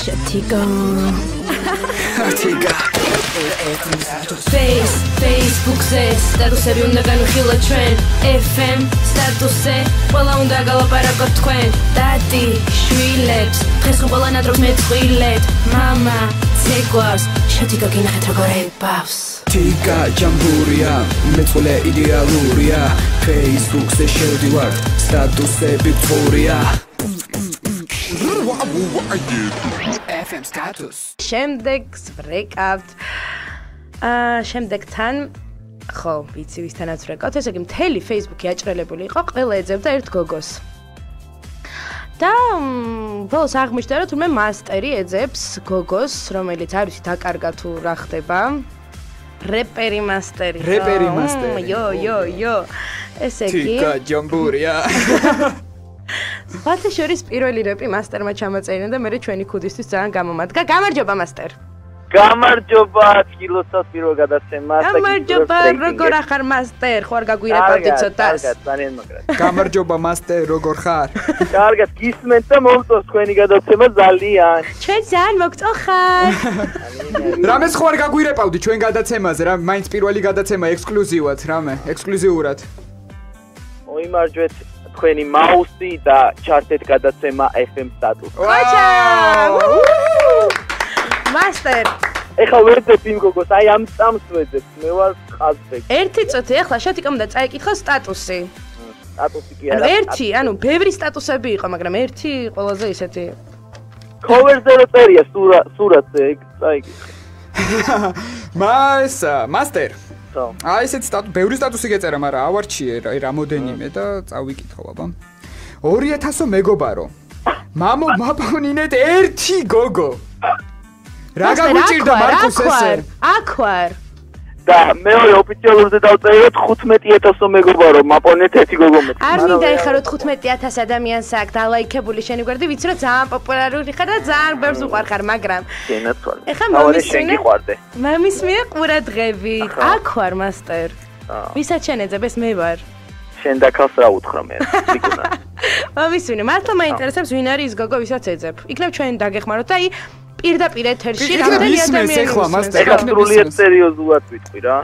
Shatika. Facebook says status everyone gonna feel a trend. FM status say ყველა უნდა გალაპარაკოთ თქვენ. Dati შვილებს დღეს ყველა ნადრობს მე წვილეთ. Mama ცეკვავს შეთიკა გინახეთ როგორ ებავს. Tika ჯამბურია მეწოლე იდეალურია. Facebook-ზე შევდივარ სტატუსები ფორია. FM status. შემდეგს ვრეკავთ. შემდეგთან ხო, ვიცი ვისთანაც ვრეკავთ, ესე იგი მთელი Facebook-ი აჭრელებული იყო, ყველა ეძებდა ერთ გოგოს. და ბოლოს აღმოჩნდა, რომ თურმე მასტერი ეძებს გოგოს, რომელიც არ ვიცი დაკარგა თუ რა ხდება. რეპერი მასტერი. იო. ესე იგი Tika ჯამბურია. სხვათა შორის პირველი რეპი მასტერმა ჩამოწერინა და მე ჩვენი ქუდისთვის ძალიან გამომადგა. გამარჯობა მასტერ. გამარჯობა კილოსას პირველ გადაცემას. გამარჯობა, როგორ ახარ მასტერ? ხო არ გაგვირებავდი ცოტას? კარგად, ძალიან მაგრად. გამარჯობა მასტერ, როგორ ხარ? კარგად, გისმენთ და მომწონს თქვენი გადაცემა ძალიან. ჩვენ ძალიან მოგწოხარ. რამეს ხო არ გაგვირებავდი ჩვენ გადაცემაზე, რა მაინც პირველი გადაცემა ექსკლუზივად, რამე, ექსკლუზიურად. მოიმარჯვეთ თქვენი მაუსი და ჩართეთ გადაცემა FM status. კოჩა! მასტერ. ეხლა ვერდებ იმ გოგოს, აი ამ წამს ვეძებ, მე ვარ ხაზბეკ. ერთი წუთი ახლა შეთიკამ და წაიკითხა სტატუსი. სტატუსი კი ანუ არა. ერთი, ანუ ბევრი სტატუსები იყო, მაგრამ ერთი ყველაზე ისეთი. cover-ზე რო წერია სურათზე, ეგ წაიკითხე. მასტერ. ხო. აი ესეთ ბევრი სტატუსი გეწერა, მაგრამ ავარჩიე რამოდენიმე და წავიკითხავ აბა. 2000-ო მეგობარო. მამო მაპონინეთ ერთი გოგო. რა გაგვიჭირდა მარკუს ესე? აქ ვარ. და მეორე ოფიციალურზე დავწეროთ 15000-ო მეგობარო, მაპონეთ ერთი გოგო მეტი. არ მინდა ეხარო 15000 ადამიანს აქვს დალაიქებული შენი გვერდი, ვიცი რომ ძალიან პოპულარული ხარ და ძალიან ბევრს უყვარ ხარ, მაგრამ შენაც ვარ. ეხლა შენ გიყვარდე. მამის მია ყურადღები. აქ ვარ მასტერ. ვისაც შენ ეძებს მე ვარ. შენ დაკავს რა უთხრა მე. სიგუნა. მამის მია მართლა მაინტერესებს ვინ არის ის გოგო ვისაც ეძებ. იქნებ ჩვენ დაგეხმაროთ და აი პირდაპირ ეთერში რამდენი ადამიანი ეხლა მასტერ ეხლა სრულიად სერიოზულად ვიტყვი რა.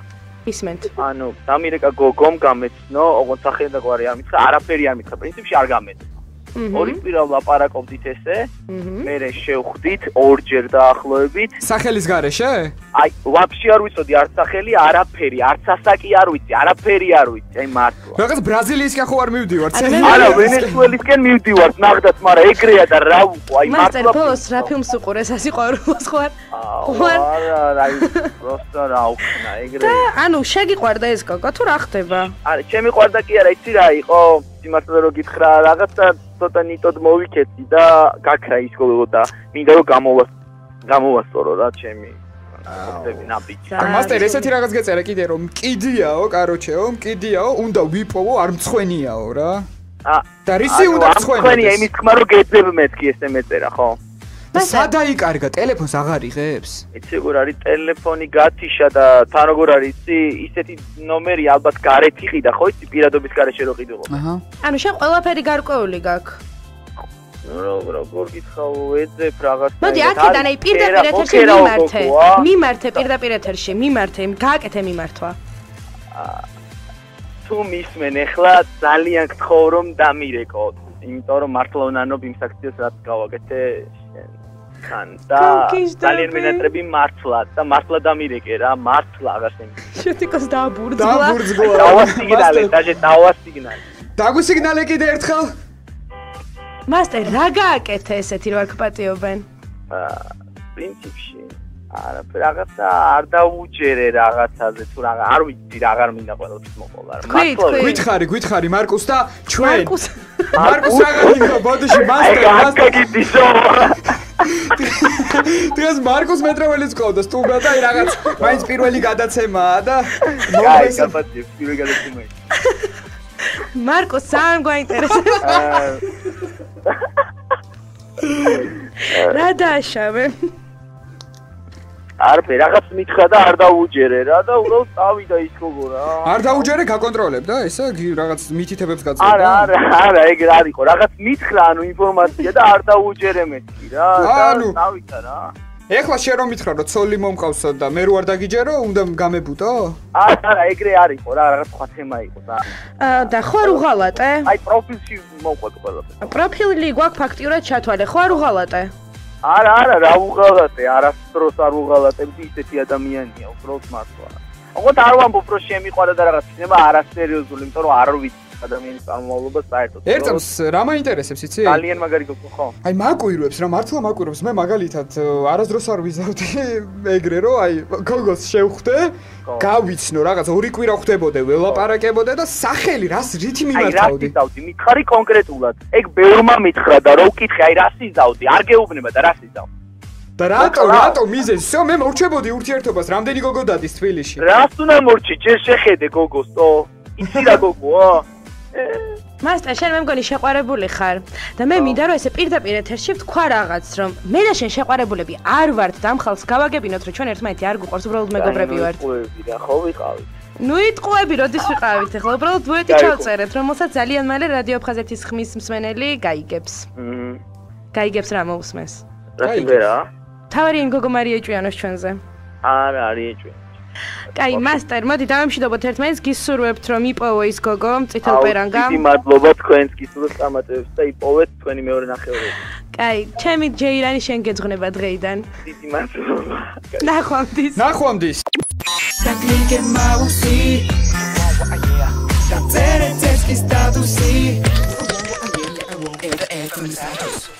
ისმენთ. ანუ დამირეკა გოგომ გამეცნო, ოღონდ სახელი და გვარი არ მითხრა, არაფერი არ მითხრა, პრინციპში არ გამეცნო. ორი პირავ ლაპარაკობდით ესე, მერე შევხვდით ორჯერ დაახლოებით. სახელის გარეშე? აი, ვაფშე არ ვიცოდი არც სახელი, არაფერი, არც ასაკი არ ვიცი, არაფერი არ ვიცი, აი მართლა. რაღაც ბრაზილიისკენ ხო არ მივდივარ, არა, ვენესუელისკენ მივდივარ, ნახდათ, მაგრამ ეგრეა და რა უყო, აი მასტერ ბოლოს რა ფილმს უყურეს, ასე ყვარულოს ხوار? არა, აი, პროსტა რა უხნა, ეგრეა. და ანუ შეგიყვარდა ეს გოგო თუ რა ხდება? არა, ჩემი ყვარდა კი არა, იცი რა იყო, სიმართლე რო გითხრა, რაღაცა ცოტა ნიტოდ მოვიქეცი და გაქრა ის გოგო და მინდა რომ გამოვასწორო რა ჩემი ხოცები ნაბიჯი. მასტერ ესეთი რაღაც გეწერა კიდე რომ მკიდიაო, კაროჩეო, მკიდიაო, უნდა ვიპოვო, არ მცხვენიაო რა. და რისი უნდა მცხვენიო? მცხვენია იმის თქმა რომ გეძებ მეთქი ესე მეწერა, ხო? სად აიკარგა ტელეფონს აღარ იღებს? იცი როგორ არის ტელეფონი გათიშა და თან როგორ არის იცი ისეთი ნომერი ალბათ გარეთ იყიდა ხო იცი პირადობის გარეშე რო ყიდულობ. აჰა. ანუ შენ ყველაფერი გარკვეული გაქვს. როგორ გითხავ ეძებ რაღაც. მოდი აქედან აი პირდაპირ ეთერში მიმართე პირდაპირ ეთერში მიმართე გააკეთე მიმართვა. თუ მისმენ ეხლა ძალიან გთხოვ რომ დამირეკო. იმიტომ რომ მართლა უნანობ იმ საქციელს რაც გავაკეთე თან და ძალიან მინატრები მართლა და მართლა დამირეკე რა მართლა აღარ შემიძლია. შეთიკოს დააბურძგლა. დავასიგნალე, დავასიგნალე. დაგვისიგნალე კიდე ერთხელ? მასტერ რა გააკეთე ესეთი რო არ გპატიობენ? პრინციპში არა, რაღაცა არ დაუჯერე რაღაცაზე თუ რა არ ვიცი რა აღარ მინდა ყველთვის მოყოლა. გითხარი მარკუს და ჩვენ მარკუს აღარ მინდა ბოდიში მასტერ გიდისო. დღეს მარკუს მეტროველის ყავდა სტუმრად და რაღაც მაინც პირველი გადაცემაა და მოგესალმებით გაბატი პირველი გადაცემა. მარკუს ძალიან გვაინტერესებს. რა დააშავე? არაფერი, რაღაც მითხრა და არ დაუჯერე რა და უბრალოდ წავიდა ის გოგო რა. არ დაუჯერე გაკონტროლებდა ესა რაღაც მითითებებს გაწევდა? არა, ეგ რა არისო, რაღაც მითხრა ანუ ინფორმაცია და არ დაუჯერე მეთქი რა და წავიდა რა. ეხლა შენ რომ მითხრა რომ ცოლი მომყავსო და მე რო არ დაგიჯერო, უნდა გამებუტო? არა, ეგრე არისო რა, რაღაც სხვა თემა იყო და. და ხო არ უღალატე? აი პროფილში მოყვეთ ყველაფერი. პროფილი გვაქვს ფაქტიურად ჩათვალე, ხო არ უღალატე? არა, რა უღალატე, არასდროს არ უღალატებდი, ისეთი ადამიანია, უბრალოდ მართლა. ოღონდ არ ვამბობ რომ შემიყვარა და რაღაც იქნება არასერიოზული, იმიტომ რომ არ ვიცი ადამიანის წარმომავლობა საერთოდ. ერთ წამს რა მაინტერესებს, იცი? ძალიან მაგარი გოგო ხო? აი მაკვირვებს რა, მართლა მაკვირვებს. მე მაგალითად არასდროს არ ვიზავდი ეგრე რომ აი გოგოს შევხვდე, გავიცნო რაღაც ორი კვირა ხვდებოდე, ველაპარაკებოდე და სახელი რას რითი მიმართავდი? აი რას იზავდი? მითხარი კონკრეტულად. ეგ ბევრმა მითხრა და რო ვკითხე, აი რას იზავდი? არ გეუბნება და რას იზავდი? და რატო მიზეზი? всё, მე მორჩებოდი ურთიერთობას, რამდენი გოგო დადის თბილისში? რას უნდა მორჩი? ჯერ შეხედე გოგოს, თო? იცი რა გოგოა? მასტა, შენ მე მგონი შეყვარებული ხარ და მე მინდა რომ ესე პირდაპირ ეთერში ვთქვა რაღაც, რომ მე და შენ შეყვარებულები არ ვართ და ამ ხალხს გავაგებინოთ, რომ ჩვენ ერთმანეთი არ გვყვარს, უბრალოდ მეგობრები ვართ. იტყუები რა, ხო ვიყავით. ნუ იტყუები, როდის ვიყავით ახლა, უბრალოდ დუეტი ჩავწერეთ, რომელსაც ძალიან მალე რადიო აფხაზეთის ხმის მსმენელი გაიგებს. გაიგებს რა მოусმენს. რა სიმღერა? თავარი გოგო მარია ჭვიანოს ჩვენზე. არა, არის ჭვიანი. კაი, მასტერ, მოდი დავემშვიდობოთ ერთმანეთს, გისურვებთ რომ იპოვო ის გოგო წითელ პერანგამ. დიდი მადლობა თქვენს გისურვებთ წამატებებს და იპოვეთ თქვენი მეორე ნახევარი. კაი, ჩემი ჯეირანი შენ გეძღნება დღეიდან. დიდი მადლობა. ნახვამდის. ნახვამდის. Zaklike mausi. Da tere teški statusi. Ego status.